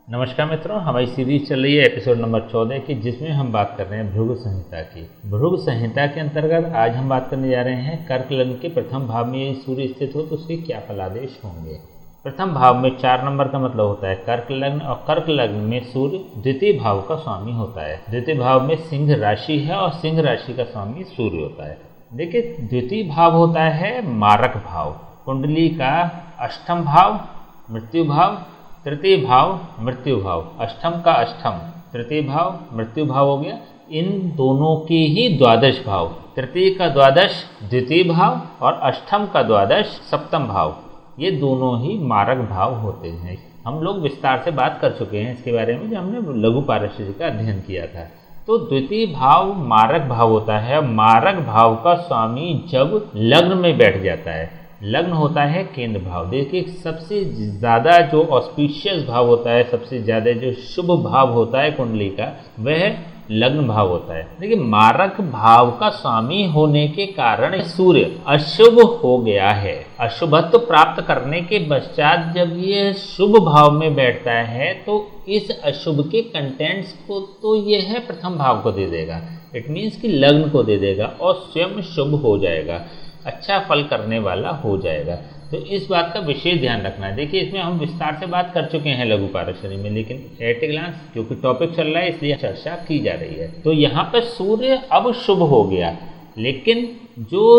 नमस्कार मित्रों, हमारी सीरीज चल रही है एपिसोड नंबर 14 की, जिसमें हम बात कर रहे हैं भृगु संहिता की। भृगु संहिता के अंतर्गत आज हम बात करने जा रहे हैं कर्क लग्न के प्रथम भाव में सूर्य स्थित हो तो उसके क्या फलादेश होंगे। प्रथम भाव में 4 नंबर का मतलब होता है कर्क लग्न, और कर्क लग्न में सूर्य द्वितीय भाव का स्वामी होता है। द्वितीय भाव में सिंह राशि है और सिंह राशि का स्वामी सूर्य होता है। देखिए, द्वितीय भाव होता है मारक भाव, कुंडली का अष्टम भाव, मृत्यु भाव, तृतीय भाव, मृत्यु भाव। अष्टम का अष्टम तृतीय भाव, मृत्यु भाव हो गया। इन दोनों के ही द्वादश भाव, तृतीय का द्वादश द्वितीय भाव और अष्टम का द्वादश सप्तम भाव, ये दोनों ही मारक भाव होते हैं। हम लोग विस्तार से बात कर चुके हैं इसके बारे में जब हमने लघु पारस्थिति का अध्ययन किया था। तो द्वितीय भाव मारक भाव होता है। मारक भाव का स्वामी जब लग्न में बैठ जाता है, लग्न होता है केंद्र भाव। देखिए, सबसे ज़्यादा जो ऑस्पिशियस भाव होता है, सबसे ज़्यादा जो शुभ भाव होता है कुंडली का, वह लग्न भाव होता है। देखिए, मारक भाव का स्वामी होने के कारण सूर्य अशुभ हो गया है। अशुभत्व प्राप्त करने के पश्चात जब ये शुभ भाव में बैठता है तो इस अशुभ के कंटेंट्स को तो यह प्रथम भाव को दे देगा, इट मीन्स कि लग्न को दे देगा और स्वयं शुभ हो जाएगा, अच्छा फल करने वाला हो जाएगा। तो इस बात का विशेष ध्यान रखना है। देखिए, इसमें हम विस्तार से बात कर चुके हैं लघु पारस्थिति में, लेकिन एट ए ग्लांस क्योंकि टॉपिक चल रहा है इसलिए चर्चा की जा रही है। तो यहाँ पर सूर्य अब शुभ हो गया, लेकिन जो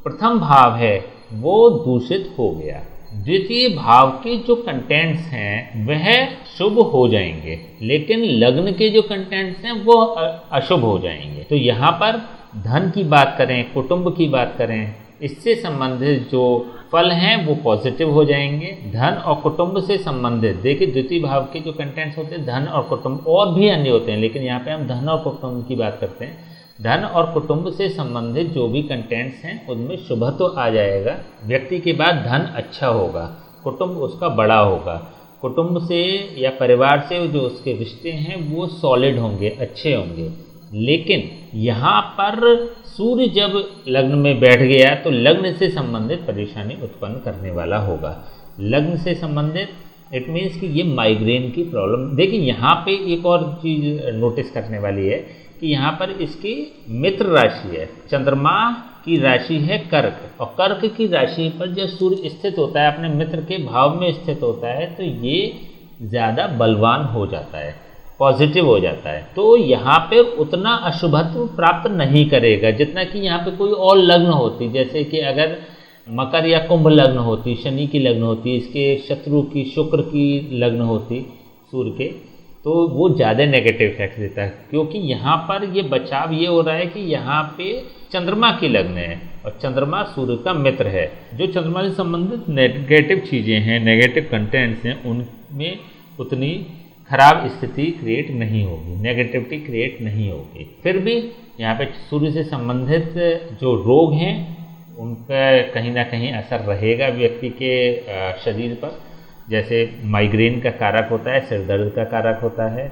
प्रथम भाव है वो दूषित हो गया। द्वितीय भाव के जो कंटेंट्स हैं वह शुभ हो जाएंगे, लेकिन लग्न के जो कंटेंट्स हैं वो अशुभ हो जाएंगे। तो यहाँ पर धन की बात करें, कुटुंब की बात करें, इससे संबंधित जो फल हैं वो पॉजिटिव हो जाएंगे। धन और कुटुंब से संबंधित, देखिए द्वितीय भाव के जो कंटेंट्स होते हैं धन और कुटुंब, और भी अन्य होते हैं, लेकिन यहाँ पे हम धन और कुटुंब की बात करते हैं। धन और कुटुंब से संबंधित जो भी कंटेंट्स हैं उनमें शुभत्व आ जाएगा। व्यक्ति के बाद धन अच्छा होगा, कुटुंब उसका बड़ा होगा, कुटुंब से या परिवार से जो उसके रिश्ते हैं वो सॉलिड होंगे, अच्छे होंगे। लेकिन यहाँ पर सूर्य जब लग्न में बैठ गया तो लग्न से संबंधित परेशानी उत्पन्न करने वाला होगा। लग्न से संबंधित इट मीन्स कि ये माइग्रेन की प्रॉब्लम। देखिए, यहाँ पे एक और चीज़ नोटिस करने वाली है कि यहाँ पर इसकी मित्र राशि है, चंद्रमा की राशि है कर्क, और कर्क की राशि पर जब सूर्य स्थित होता है, अपने मित्र के भाव में स्थित होता है, तो ये ज़्यादा बलवान हो जाता है, पॉजिटिव हो जाता है। तो यहाँ पे उतना अशुभत्व प्राप्त नहीं करेगा जितना कि यहाँ पे कोई और लग्न होती, जैसे कि अगर मकर या कुंभ लग्न होती, शनि की लग्न होती, इसके शत्रु की शुक्र की लग्न होती सूर्य के, तो वो ज़्यादा नेगेटिव इफेक्ट देता है। क्योंकि यहाँ पर ये बचाव ये हो रहा है कि यहाँ पे चंद्रमा की लग्न है और चंद्रमा सूर्य का मित्र है। जो चंद्रमा से संबंधित नेगेटिव चीज़ें हैं, नेगेटिव कंटेंट्स हैं, उनमें उतनी खराब स्थिति क्रिएट नहीं होगी, नेगेटिविटी क्रिएट नहीं होगी। फिर भी यहाँ पे सूर्य से संबंधित जो रोग हैं उनका कहीं ना कहीं असर रहेगा व्यक्ति के शरीर पर। जैसे माइग्रेन का कारक होता है, सिर दर्द का कारक होता है,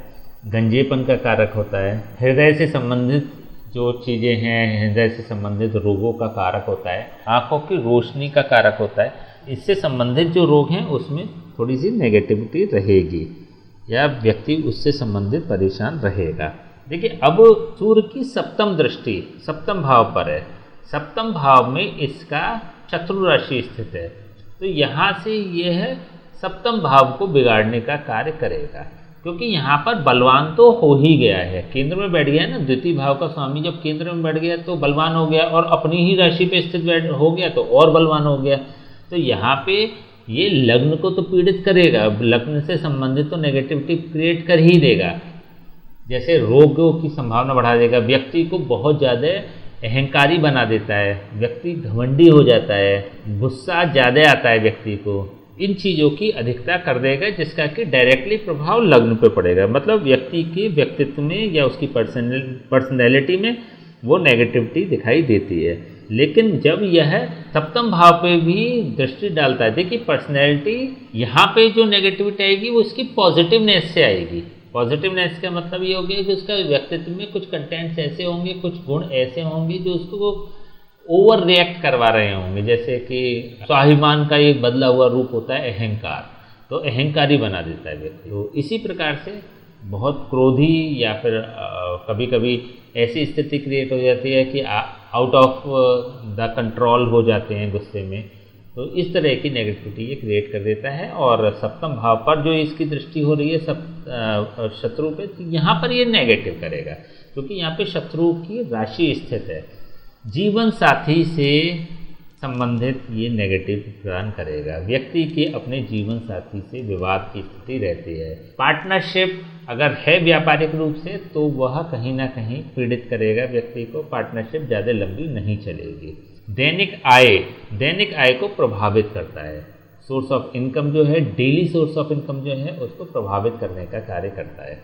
गंजेपन का कारक होता है, हृदय से संबंधित जो चीज़ें हैं, हृदय से संबंधित रोगों का कारक होता है, आँखों की रोशनी का कारक होता है। इससे संबंधित जो रोग हैं उसमें थोड़ी सी नेगेटिविटी रहेगी या व्यक्ति उससे संबंधित परेशान रहेगा। देखिए, अब सूर्य की सप्तम दृष्टि सप्तम भाव पर है। सप्तम भाव में इसका शत्रु राशि स्थित है, तो यहाँ से यह सप्तम भाव को बिगाड़ने का कार्य करेगा। क्योंकि यहाँ पर बलवान तो हो ही गया है, केंद्र में बैठ गया है ना। द्वितीय भाव का स्वामी जब केंद्र में बैठ गया तो बलवान हो गया, और अपनी ही राशि पे स्थित हो गया तो और बलवान हो गया। तो यहाँ पे ये लग्न को तो पीड़ित करेगा, लग्न से संबंधित तो नेगेटिविटी क्रिएट कर ही देगा। जैसे रोगों की संभावना बढ़ा देगा, व्यक्ति को बहुत ज़्यादा अहंकारी बना देता है, व्यक्ति घमंडी हो जाता है, गुस्सा ज़्यादा आता है व्यक्ति को, इन चीज़ों की अधिकता कर देगा, जिसका कि डायरेक्टली प्रभाव लग्न पे पड़ेगा। मतलब व्यक्ति के व्यक्तित्व में या उसकी पर्सनैलिटी में वो नेगेटिविटी दिखाई देती है। लेकिन जब यह सप्तम भाव पे भी दृष्टि डालता है, देखिए पर्सनैलिटी यहाँ पे जो नेगेटिविटी आएगी वो उसकी पॉजिटिवनेस से आएगी। पॉजिटिवनेस का मतलब ये हो गया कि उसका व्यक्तित्व में कुछ कंटेंट्स ऐसे होंगे, कुछ गुण ऐसे होंगे जो उसको ओवर रिएक्ट करवा रहे होंगे। जैसे कि स्वाभिमान का एक बदला हुआ रूप होता है अहंकार। तो अहंकारी बना देता है व्यक्ति। तो इसी प्रकार से बहुत क्रोधी या फिर कभी कभी ऐसी स्थिति क्रिएट हो जाती है कि आउट ऑफ द कंट्रोल हो जाते हैं गुस्से में। तो इस तरह की नेगेटिविटी ये क्रिएट कर देता है। और सप्तम भाव पर जो इसकी दृष्टि हो रही है शत्रु पे, तो यहाँ पर ये नेगेटिव करेगा क्योंकि यहाँ पे शत्रु की राशि स्थित है। जीवन साथी से संबंधित ये नेगेटिव प्रदान करेगा। व्यक्ति के अपने जीवन साथी से विवाद की स्थिति रहती है। पार्टनरशिप अगर है व्यापारिक रूप से तो वह कहीं ना कहीं पीड़ित करेगा व्यक्ति को। पार्टनरशिप ज़्यादा लंबी नहीं चलेगी। दैनिक आय को प्रभावित करता है। सोर्स ऑफ इनकम जो है, डेली सोर्स ऑफ इनकम जो है, उसको प्रभावित करने का कार्य करता है।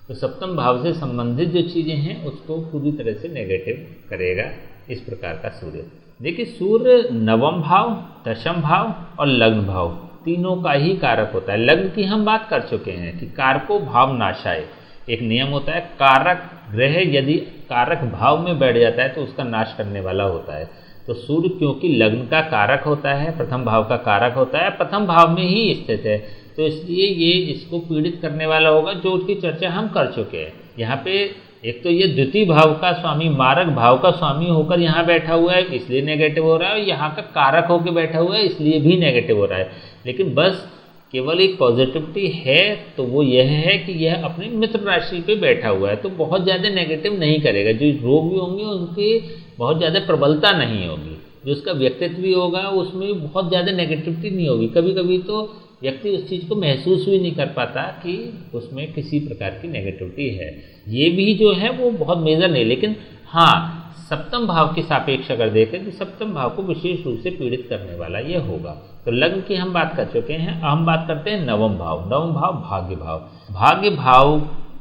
तो सप्तम भाव से संबंधित जो चीज़ें हैं उसको पूरी तरह से नेगेटिव करेगा इस प्रकार का सूर्य। देखिए, सूर्य नवम भाव, दशम भाव और लग्न भाव तीनों का ही कारक होता है। लग्न की हम बात कर चुके हैं कि कारको भाव नाशाय, एक नियम होता है, कारक ग्रह यदि कारक भाव में बैठ जाता है तो उसका नाश करने वाला होता है। तो सूर्य क्योंकि लग्न का कारक होता है, प्रथम भाव का कारक होता है, प्रथम भाव में ही स्थित है, तो इसलिए ये इसको पीड़ित करने वाला होगा, जो उसकी चर्चा हम कर चुके हैं। यहाँ पे एक तो ये द्वितीय भाव का स्वामी, मारक भाव का स्वामी होकर यहाँ बैठा हुआ है इसलिए नेगेटिव हो रहा है, और यहाँ का कारक होकर बैठा हुआ है इसलिए भी नेगेटिव हो रहा है। लेकिन बस केवल एक पॉजिटिविटी है तो वो यह है कि यह अपनी मित्र राशि पे बैठा हुआ है, तो बहुत ज़्यादा नेगेटिव नहीं करेगा। जो रोग भी होंगे उनकी बहुत ज़्यादा प्रबलता नहीं होगी, जो उसका व्यक्तित्व भी होगा उसमें बहुत ज़्यादा नेगेटिविटी नहीं होगी। कभी कभी तो व्यक्ति उस चीज़ को महसूस भी नहीं कर पाता कि उसमें किसी प्रकार की नेगेटिविटी है। ये भी जो है वो बहुत मेजर नहीं, लेकिन हाँ, सप्तम भाव के सापेक्ष अगर देखें तो सप्तम भाव को विशेष रूप से पीड़ित करने वाला ये होगा। तो लग्न की हम बात कर चुके हैं। हम बात करते हैं नवम भाव। नवम भाव भाग्य भाव। भाग्य भाव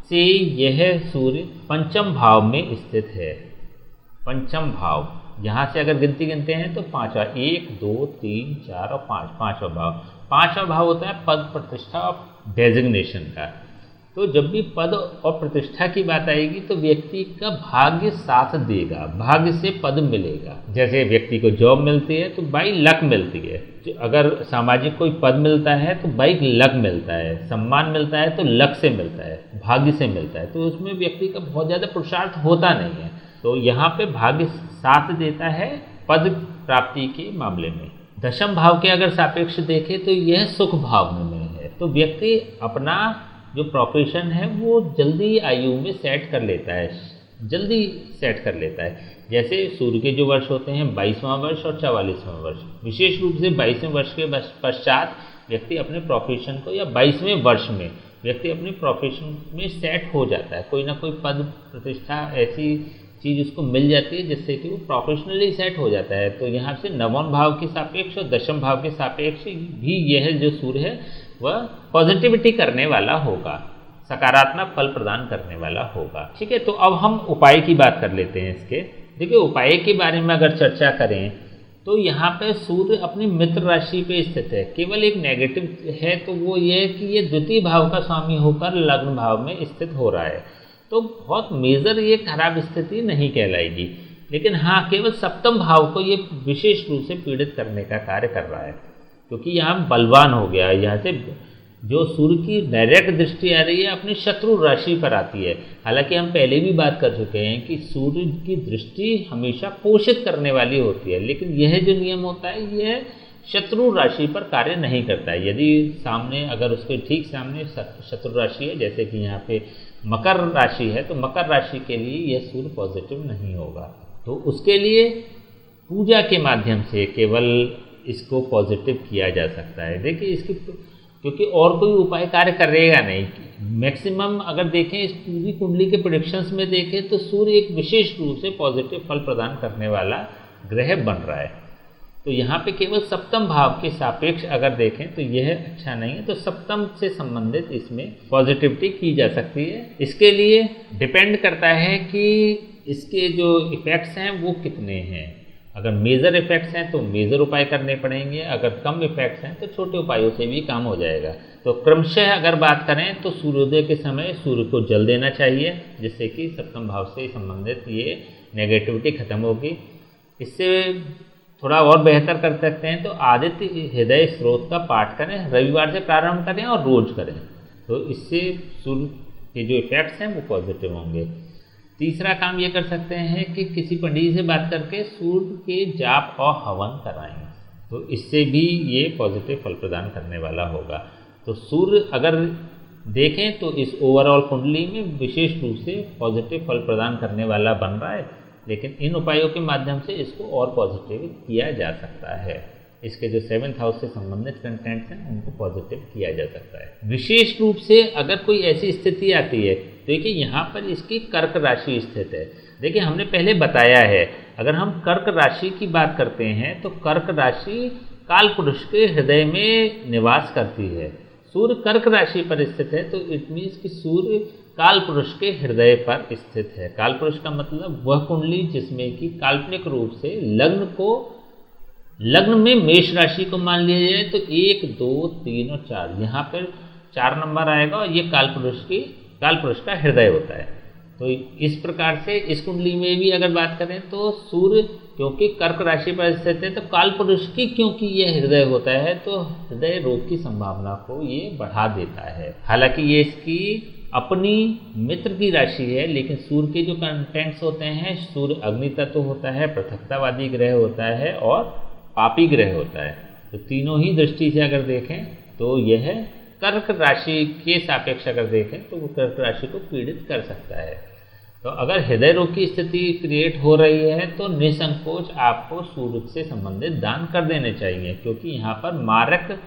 से यह सूर्य पंचम भाव में स्थित है। पंचम भाव, यहाँ से अगर गिनती गिनते हैं तो पांचवा, 1 2 3 4 और 5, पांचवा भाव। पांचवा भाव होता है पद प्रतिष्ठा और डेजिग्नेशन का। तो जब भी पद और प्रतिष्ठा की बात आएगी तो व्यक्ति का भाग्य साथ देगा, भाग्य से पद मिलेगा। जैसे व्यक्ति को जॉब मिलती है तो बाई लक मिलती है, अगर सामाजिक कोई पद मिलता है तो बाई लक मिलता है, सम्मान मिलता है तो लक से मिलता है, भाग्य से मिलता है। तो उसमें व्यक्ति का बहुत ज़्यादा पुरुषार्थ होता नहीं है। तो यहाँ पे भाग्य साथ देता है पद प्राप्ति के मामले में। दशम भाव के अगर सापेक्ष देखें तो यह सुख भाव में है। तो व्यक्ति अपना जो प्रोफेशन है वो जल्दी आयु में सेट कर लेता है, जल्दी सेट कर लेता है। जैसे सूर्य के जो वर्ष होते हैं 22वां वर्ष और 44वां वर्ष, विशेष रूप से 22वें वर्ष के पश्चात व्यक्ति अपने प्रोफेशन को, या 22वें वर्ष में व्यक्ति अपने प्रोफेशन में सेट हो जाता है। कोई ना कोई पद प्रतिष्ठा ऐसी चीज़ उसको मिल जाती है जिससे कि वो प्रोफेशनली सेट हो जाता है। तो यहाँ से नवम भाव के सापेक्ष और दशम भाव के सापेक्ष भी यह जो सूर्य है वह पॉजिटिविटी करने वाला होगा, सकारात्मक फल प्रदान करने वाला होगा। ठीक है, तो अब हम उपाय की बात कर लेते हैं इसके। देखिए, उपाय के बारे में अगर चर्चा करें तो यहाँ पे सूर्य अपनी मित्र राशि पे स्थित है। केवल एक नेगेटिव है तो वो ये कि ये द्वितीय भाव का स्वामी होकर लग्न भाव में स्थित हो रहा है। तो बहुत मेजर ये खराब स्थिति नहीं कहलाएगी, लेकिन हाँ, केवल सप्तम भाव को ये विशेष रूप से पीड़ित करने का कार्य कर रहा है, क्योंकि यहाँ बलवान हो गया है। यहाँ से जो सूर्य की डायरेक्ट दृष्टि आ रही है अपनी शत्रु राशि पर आती है। हालांकि हम पहले भी बात कर चुके हैं कि सूर्य की दृष्टि हमेशा पोषित करने वाली होती है, लेकिन यह जो नियम होता है यह शत्रु राशि पर कार्य नहीं करता है। यदि सामने, अगर उसके ठीक सामने शत्रु राशि है, जैसे कि यहाँ पे मकर राशि है, तो मकर राशि के लिए यह सूर्य पॉजिटिव नहीं होगा। तो उसके लिए पूजा के माध्यम से केवल इसको पॉजिटिव किया जा सकता है। देखिए, इसकी क्योंकि और कोई उपाय कार्य करेगा नहीं। मैक्सिमम अगर देखें इस पूरी कुंडली के प्रेडिक्शंस में देखें तो सूर्य एक विशेष रूप से पॉजिटिव फल प्रदान करने वाला ग्रह बन रहा है। तो यहाँ पे केवल सप्तम भाव के सापेक्ष अगर देखें तो यह अच्छा नहीं है। तो सप्तम से संबंधित इसमें पॉजिटिविटी की जा सकती है। इसके लिए डिपेंड करता है कि इसके जो इफेक्ट्स हैं वो कितने हैं। अगर मेजर इफेक्ट्स हैं तो मेजर उपाय करने पड़ेंगे, अगर कम इफेक्ट्स हैं तो छोटे उपायों से भी काम हो जाएगा। तो क्रमशः अगर बात करें तो सूर्योदय के समय सूर्य को जल देना चाहिए, जिससे कि सप्तम भाव से संबंधित ये नेगेटिविटी खत्म होगी। इससे थोड़ा और बेहतर कर सकते हैं तो आदित्य हृदय स्रोत का पाठ करें, रविवार से प्रारंभ करें और रोज करें, तो इससे सूर्य के जो इफेक्ट्स हैं वो पॉजिटिव होंगे। तीसरा काम ये कर सकते हैं कि किसी पंडित से बात करके सूर्य के जाप और हवन कराएं, तो इससे भी ये पॉजिटिव फल प्रदान करने वाला होगा। तो सूर्य अगर देखें तो इस ओवरऑल कुंडली में विशेष रूप से पॉजिटिव फल प्रदान करने वाला बन रहा है, लेकिन इन उपायों के माध्यम से इसको और पॉजिटिव किया जा सकता है। इसके जो 7th हाउस से संबंधित कंटेंट्स हैं उनको पॉजिटिव किया जा सकता है। विशेष रूप से अगर कोई ऐसी स्थिति आती है, देखिए यहाँ पर इसकी कर्क राशि स्थित है। देखिए हमने पहले बताया है, अगर हम कर्क राशि की बात करते हैं तो कर्क राशि काल पुरुष के हृदय में निवास करती है। सूर्य कर्क राशि पर स्थित है तो इट मीन्स कि सूर्य काल पुरुष के हृदय पर स्थित है। काल पुरुष का मतलब वह कुंडली जिसमें कि काल्पनिक रूप से लग्न में मेष राशि को मान लिया जाए तो 1, 2, 3 और 4, यहाँ पर 4 नंबर आएगा और ये काल पुरुष का हृदय होता है। तो इस प्रकार से इस कुंडली में भी अगर बात करें तो सूर्य क्योंकि कर्क राशि पर स्थित है तो काल पुरुष की क्योंकि यह हृदय होता है तो हृदय रोग की संभावना को ये बढ़ा देता है। हालांकि ये इसकी अपनी मित्र की राशि है, लेकिन सूर्य के जो कंटेंट्स होते हैं, सूर्य अग्नि तत्व होता है, पृथकतावादी ग्रह होता है और पापी ग्रह होता है। तो तीनों ही दृष्टि से अगर देखें तो यह कर्क राशि के सापेक्ष अगर देखें तो वो कर्क राशि को पीड़ित कर सकता है। तो अगर हृदय रोग की स्थिति क्रिएट हो रही है तो निसंकोच आपको सूर्य से संबंधित दान कर देने चाहिए, क्योंकि यहाँ पर मारक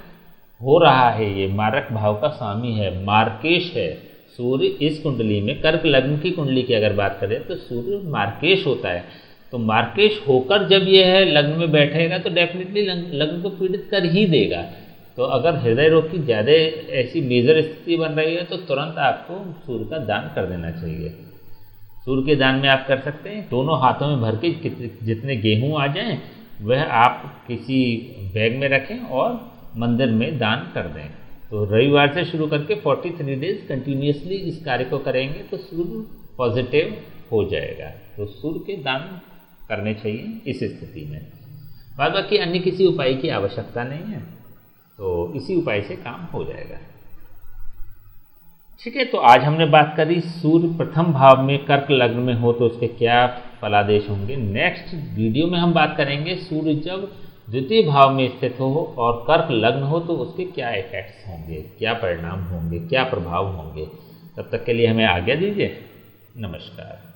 हो रहा है, ये मारक भाव का स्वामी है, मार्केश है सूर्य। इस कुंडली में कर्क लग्न की कुंडली की अगर बात करें तो सूर्य मार्केश होता है। तो मार्केश होकर जब यह लग्न में बैठेगा तो डेफिनेटली लग्न को पीड़ित कर ही देगा। तो अगर हृदय रोग की ज़्यादा ऐसी मेजर स्थिति बन रही है तो तुरंत आपको सूर्य का दान कर देना चाहिए। सूर्य के दान में आप कर सकते हैं दोनों हाथों में भर के जितने गेहूँ आ जाएं वह आप किसी बैग में रखें और मंदिर में दान कर दें। तो रविवार से शुरू करके 43 डेज कंटिन्यूसली इस कार्य को करेंगे तो सूर्य पॉजिटिव हो जाएगा। तो सूर्य के दान करने चाहिए इस स्थिति में। बाद बाकी अन्य किसी उपाय की आवश्यकता नहीं है, तो इसी उपाय से काम हो जाएगा। ठीक है, तो आज हमने बात करी सूर्य प्रथम भाव में कर्क लग्न में हो तो उसके क्या फलादेश होंगे। नेक्स्ट वीडियो में हम बात करेंगे सूर्य जब द्वितीय भाव में स्थित हो और कर्क लग्न हो तो उसके क्या इफेक्ट्स होंगे, क्या परिणाम होंगे, क्या प्रभाव होंगे। तब तक के लिए हमें आज्ञा दीजिए। नमस्कार।